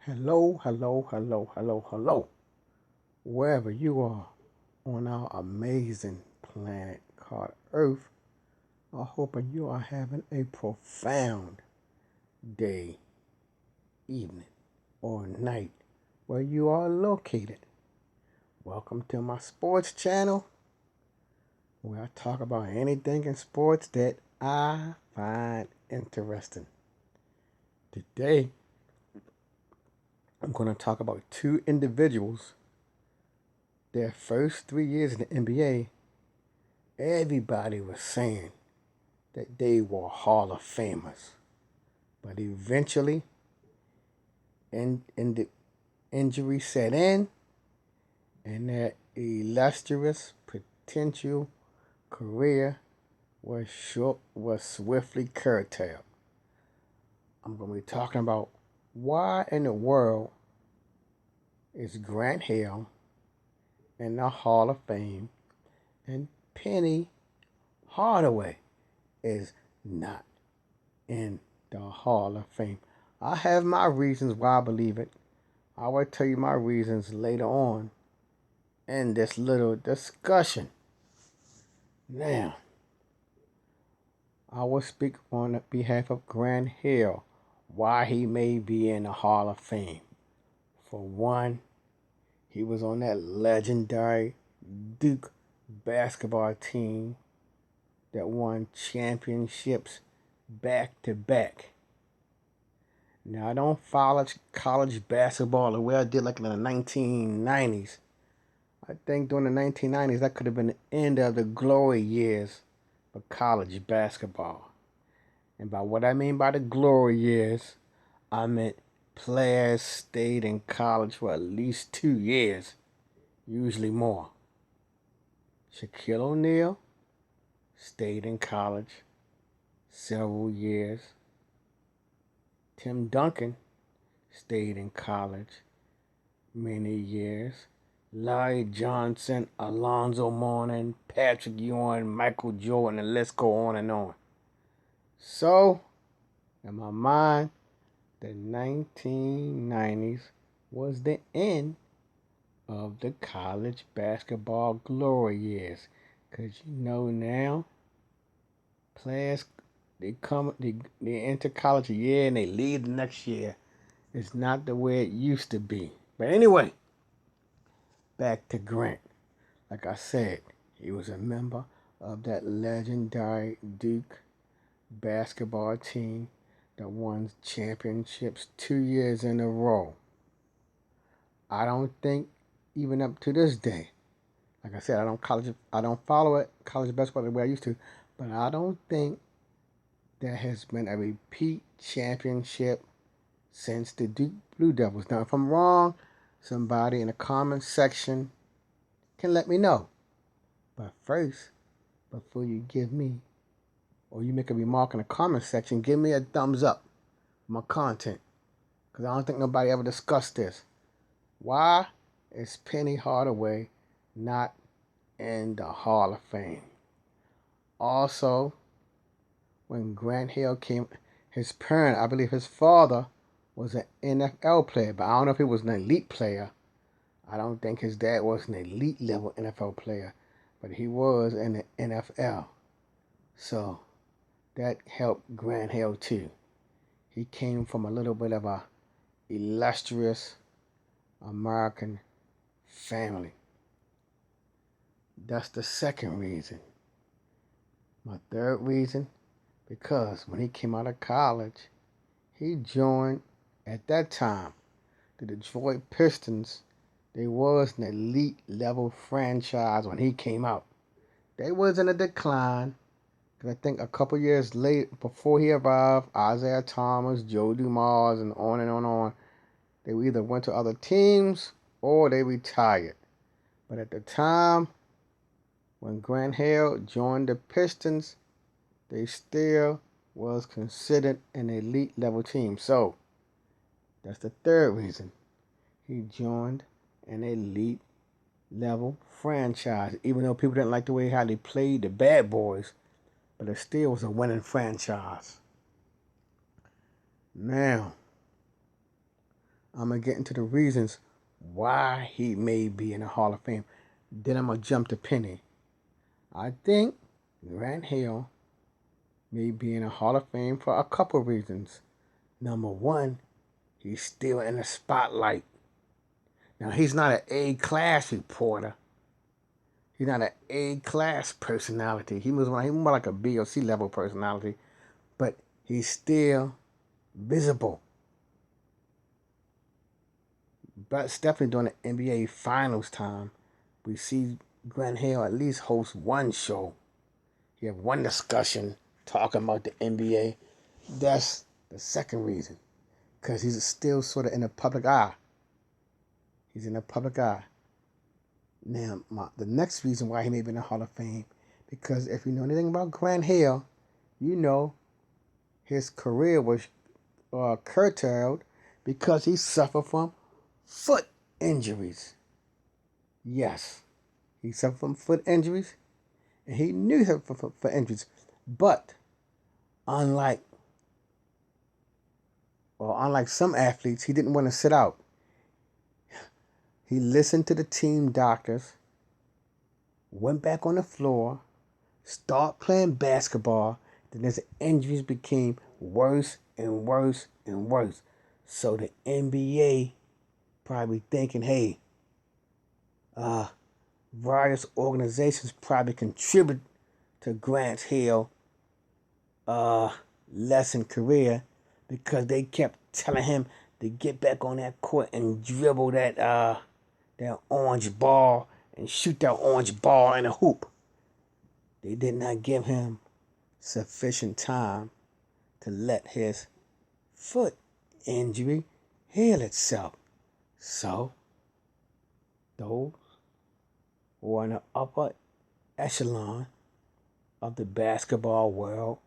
Hello, hello, hello, hello, hello. Wherever you are on our amazing planet called Earth, I'm hoping you are having a profound day, evening, or night where you are located. Welcome to my sports channel where I talk about anything in sports that I find interesting. Today, I'm going to talk about two individuals. Their first 3 years in the NBA, everybody was saying that they were Hall of Famers. But eventually, the injury set in, and their illustrious potential career was swiftly curtailed. I'm going to be talking about why in the world is Grant Hill in the Hall of Fame and Penny Hardaway is not in the Hall of Fame. I have my reasons why I believe it. I will tell you my reasons later on in this little discussion. Now, I will speak on behalf of Grant Hill why he may be in the Hall of Fame. For one, he was on that legendary Duke basketball team that won championships back to back. Now, I don't follow college basketball the way I did like in the 1990s. I think during the 1990s, that could have been the end of the glory years for college basketball. And by what I mean by the glory years, I meant players stayed in college for at least 2 years, usually more. Shaquille O'Neal stayed in college several years. Tim Duncan stayed in college many years. Larry Johnson, Alonzo Mourning, Patrick Ewing, Michael Jordan, and let's go on and on. So, in my mind, the 1990s was the end of the college basketball glory years. Because you know now, players, they enter college a year and they leave the next year. It's not the way it used to be. But anyway, back to Grant. Like I said, he was a member of that legendary Duke basketball team that won championships 2 years in a row. I don't think even up to this day, like I said, I don't follow it college basketball the way I used to, but I don't think there has been a repeat championship since the Duke Blue Devils. Now, if I'm wrong, somebody in the comment section can let me know. But first, before you give me or you make a remark in the comment section, give me a thumbs up for my content. Because I don't think nobody ever discussed this. Why is Penny Hardaway not in the Hall of Fame? Also, when Grant Hill came, his parent, I believe his father, was an NFL player, but I don't know if he was an elite player. I don't think his dad was an elite level NFL player, but he was in the NFL. So that helped Grant Hill too. He came from a little bit of a illustrious American family. That's the second reason. My third reason, because when he came out of college, he joined, at that time, the Detroit Pistons. They was an elite level franchise when he came out. They was in a decline. Cause I think a couple years later, before he arrived, Isaiah Thomas, Joe Dumars, and on and on and on, they either went to other teams or they retired. But at the time, when Grant Hill joined the Pistons, they still was considered an elite level team. So, that's the third reason. He joined an elite level franchise. Even though people didn't like the way how they played the bad boys, but it still was a winning franchise. Now, I'm going to get into the reasons why he may be in the Hall of Fame. Then I'm going to jump to Penny. I think Grant Hill may be in the Hall of Fame for a couple reasons. Number one, he's still in the spotlight. Now, he's not an A-class reporter. He's not an A-class personality. He was more like a B or C level personality. But he's still visible. But definitely during the NBA Finals time, we see Grant Hill at least host one show. He have one discussion talking about the NBA. That's the second reason. Because he's still sort of in the public eye. He's in the public eye. Now, the next reason why he may be in the Hall of Fame, because if you know anything about Grant Hill, you know his career was curtailed because he suffered from foot injuries. Yes, he suffered from foot injuries, and he knew he suffered from foot injuries. But unlike some athletes, he didn't want to sit out. He listened to the team doctors, went back on the floor, started playing basketball. Then his injuries became worse and worse and worse. So the NBA probably thinking, hey, various organizations probably contribute to Grant Hill lessened career because they kept telling him to get back on that court and dribble that orange ball and shoot that orange ball in a hoop. They did not give him sufficient time to let his foot injury heal itself. So, those who are in the upper echelon of the basketball world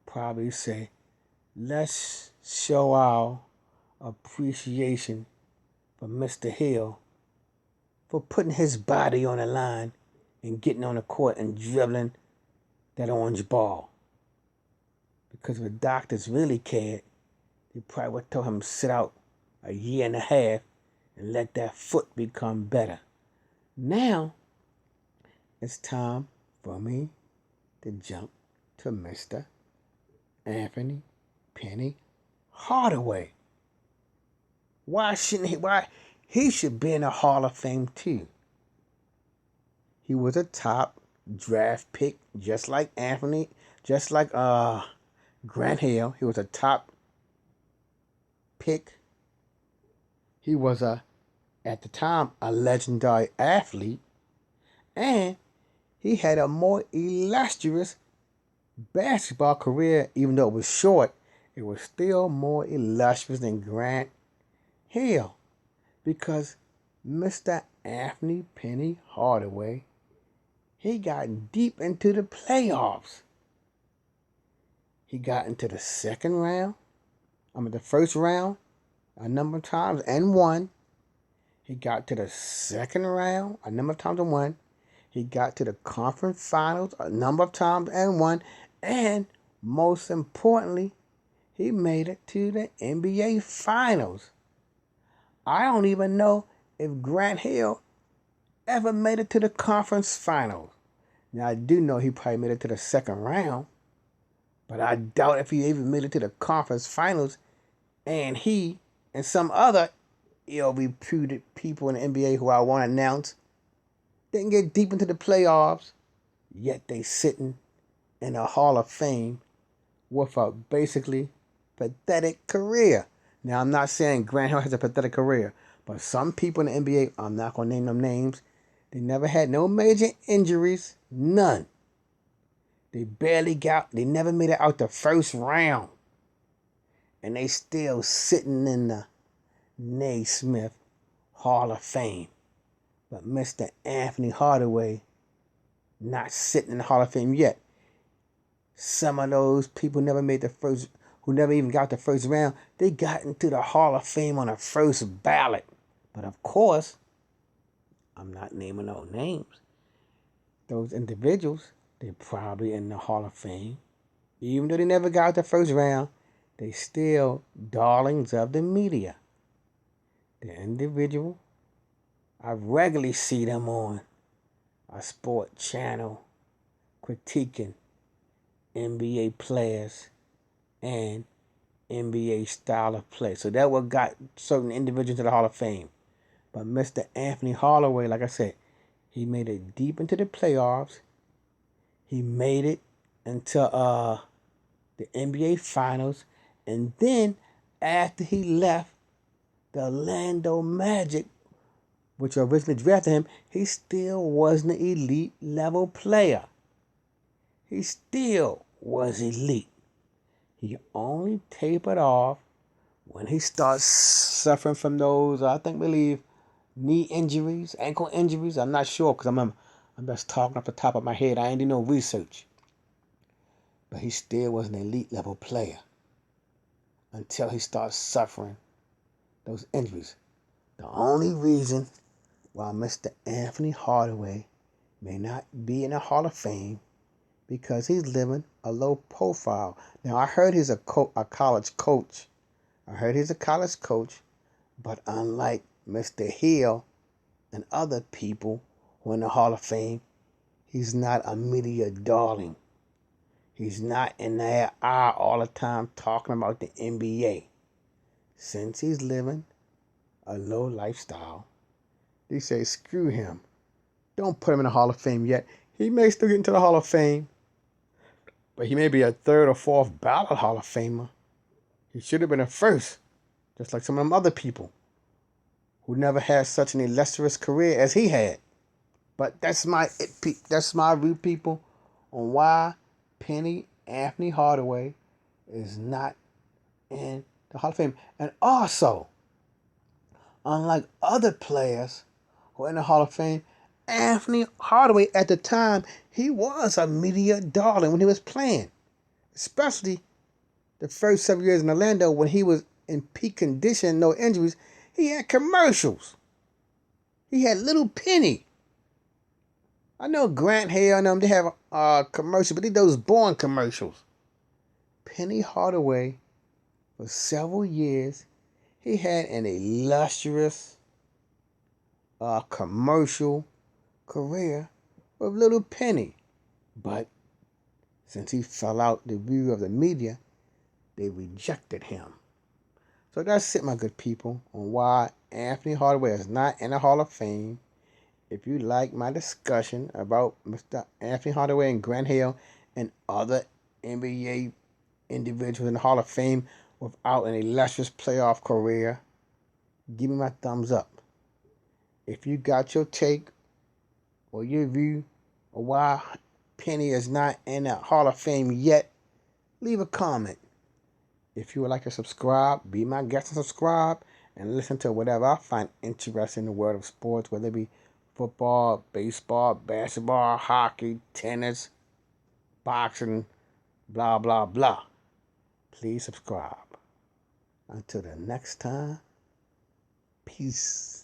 probably say, let's show our appreciation for Mr. Hill for putting his body on the line and getting on the court and dribbling that orange ball. Because if the doctors really cared, they probably would tell him to sit out a year and a half and let that foot become better. Now, it's time for me to jump to Mr. Anthony Penny Hardaway. Why he should be in the Hall of Fame too. He was a top draft pick, just like Grant Hill. He was a top pick. He was at the time, a legendary athlete, and he had a more illustrious basketball career. Even though it was short, it was still more illustrious than Grant Hill, because Mr. Anthony Penny Hardaway, he got deep into the playoffs. He got into the first round a number of times and won. He got to the second round a number of times and won. He got to the conference finals a number of times and won. And most importantly, he made it to the NBA Finals. I don't even know if Grant Hill ever made it to the conference finals. Now, I do know he probably made it to the second round, but I doubt if he even made it to the conference finals. And he and some other ill-reputed people in the NBA who I want to announce didn't get deep into the playoffs, yet they sitting in a Hall of Fame with a basically pathetic career. Now, I'm not saying Grant Hill has a pathetic career, but some people in the NBA, I'm not going to name them names, they never had no major injuries, none. They never made it out the first round. And they still sitting in the Naismith Hall of Fame. But Mr. Anthony Hardaway not sitting in the Hall of Fame yet. Some of those people who never even got the first round, they got into the Hall of Fame on the first ballot. But of course, I'm not naming no names. Those individuals, they're probably in the Hall of Fame. Even though they never got the first round, they still darlings of the media. the individual, I regularly see them on a sport channel critiquing NBA players and NBA style of play. So that what got certain individuals to the Hall of Fame. But Mr. Anthony Hardaway, like I said, he made it deep into the playoffs. He made it into the NBA Finals. And then after he left the Orlando Magic, which originally drafted him, he still wasn't an elite level player. He still was elite. He only tapered off when he starts suffering from those, I believe, knee injuries, ankle injuries. I'm not sure because I'm just talking off the top of my head. I ain't do no research. But he still was an elite level player until he starts suffering those injuries. The only reason why Mr. Anthony Hardaway may not be in the Hall of Fame because he's living a low profile. Now, I heard he's a college coach. But unlike Mr. Hill and other people who are in the Hall of Fame, he's not a media darling. He's not in their eye all the time talking about the NBA. Since he's living a low lifestyle, they say, screw him. Don't put him in the Hall of Fame yet. He may still get into the Hall of Fame, but he may be a third or fourth ballot Hall of Famer. He should have been a first, just like some of them other people who never had such an illustrious career as he had. But that's my view, people, on why Anthony Hardaway is not in the Hall of Fame. And also, unlike other players who are in the Hall of Fame, Anthony Hardaway at the time, he was a media darling when he was playing. Especially the first 7 years in Orlando when he was in peak condition, no injuries. He had commercials. He had Little Penny. I know Grant Hill and them, they have commercials, but they those born commercials. Penny Hardaway, for several years, he had an illustrious commercial career with Little Penny. But since he fell out the view of the media, they rejected him. So that's it, my good people, on why Anthony Hardaway is not in the Hall of Fame. If you like my discussion about Mr. Anthony Hardaway and Grant Hill and other NBA individuals in the Hall of Fame without an illustrious playoff career, give me my thumbs up. If you got your take or your view of why Penny is not in the Hall of Fame yet, leave a comment. If you would like to subscribe, be my guest and subscribe, and listen to whatever I find interesting in the world of sports, whether it be football, baseball, basketball, hockey, tennis, boxing, blah, blah, blah. Please subscribe. Until the next time, peace.